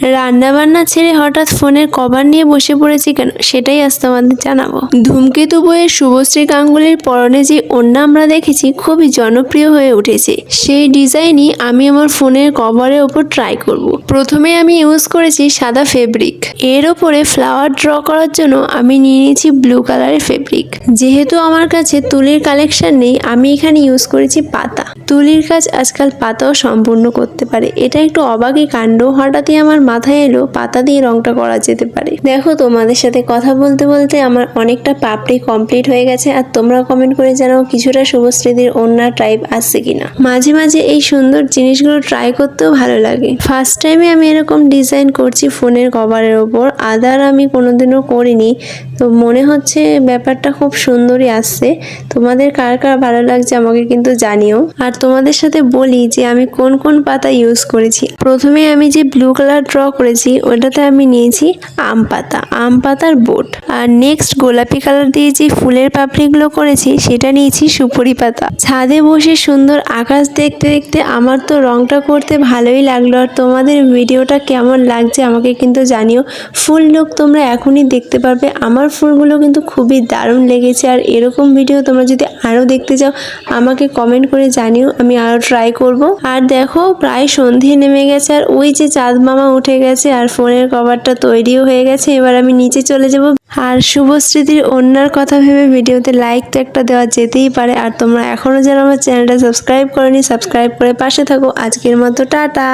রান্না বান্না ছেড়ে হঠাৎ ফোনের কভার নিয়ে বসে পড়েছি কেন সেটাই আজ তোমাদের জানাবো। ধূমকেতু বইয়ের শুভশ্রী গাঙ্গুলির পরনে যে ওড়না আমরা দেখেছি খুবই জনপ্রিয় হয়ে উঠেছে, সেই ডিজাইনই আমি আমার ফোনের কভারের ওপর ট্রাই করব। প্রথমে আমি ইউজ করেছি সাদা ফেব্রিক, এর ওপরে ফ্লাওয়ার ড্র করার জন্য আমি নিয়ে নিয়েছি ব্লু কালারের ফেব্রিক। যেহেতু আমার কাছে তুলির কালেকশন নেই, আমি এখানে ইউজ করেছি পাতা। তুলির কাজ আজকাল পাতাও সম্পূর্ণ করতে পারে, এটা একটু অবাকই কাণ্ড। হঠাৎই আমার মাথায় এলো পাতা দিয়ে রংটা করা যেতে পারে। দেখো, তোমাদের সাথে কথা বলতে বলতে আমার অনেকটা পাপড়ি কমপ্লিট হয়ে গেছে। আর তোমরা কমেন্ট করে জানাও কিছুটা শুভশ্রীদির ওড়না টাইপ আসছে কিনা। মাঝে মাঝে এই সুন্দর জিনিসগুলো ট্রাই করতেও ভালো লাগে। ফার্স্ট টাইমে আমি এরকম ডিজাইন করছি ফোনের কভারের ওপর, আদার আমি কোনোদিনও করিনি, তো মনে হচ্ছে ব্যাপারটা খুব সুন্দরই আসছে। তোমাদের কার কার ভালো লাগছে আমাকে কিন্তু জানিও। আর তোমাদের সাথে বলি যে আমি কোন কোন পাতা ইউজ করেছি। প্রথমে আমি যে ব্লু কালার ড্র করেছি ওটাতে আমি নিয়েছি আম পাতা, আম পাতার বোট। আর নেক্সট গোলাপি কালার দিয়ে যে ফুলের পাপড়িগুলো করেছি সেটা নিয়েছি সুপুরি পাতা। ছাদে বসে সুন্দর আকাশ দেখতে দেখতে আমার তো রংটা করতে ভালোই লাগলো। আর তোমাদের ভিডিওটা কেমন লাগছে আমাকে কিন্তু জানিও। ফুল লুক তোমরা এখনই দেখতে পারবে। আমার ফুলগুলো কিন্তু খুবই দারুণ লেগেছে। আর এরকম ভিডিও তোমরা যদি আরও দেখতে চাও আমাকে কমেন্ট করে জানিও, আমি আরও ট্রাই করব। আর দেখো, প্রায় সন্ধে নেমে গেছে আর ওই যে চাঁদ মামা উঠে গেছে আর ফোনের কভারটা তৈরিও হয়ে গেছে। এবার আমি নিচে চলে যাব। আর শুভশ্রীদির ওড়নার কথা ভেবে ভিডিওতে লাইক তো একটা দেওয়া যেতেই পারে। আর তোমরা এখনও যারা আমার চ্যানেলটা সাবস্ক্রাইব করোনি, সাবস্ক্রাইব করে পাশে থাকো। আজকের মতো টাটা।